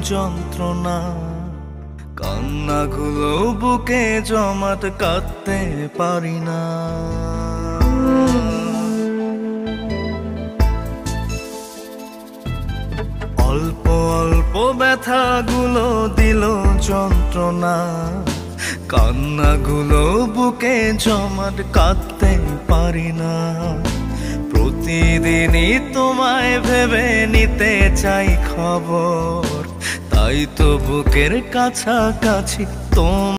যন্ত্রণা, কান্নাগুলো বুকে জমাট, কাঁদতে পারি না। অল্প অল্প ব্যথাগুলো দিল যন্ত্রণা, কান্নাগুলো বুকে জমাট, কাঁদতে পারি না। প্রতিদিনই তোমায় ভেবে নিতে চাই খবর, তাই তো বুকের কাছাকাছি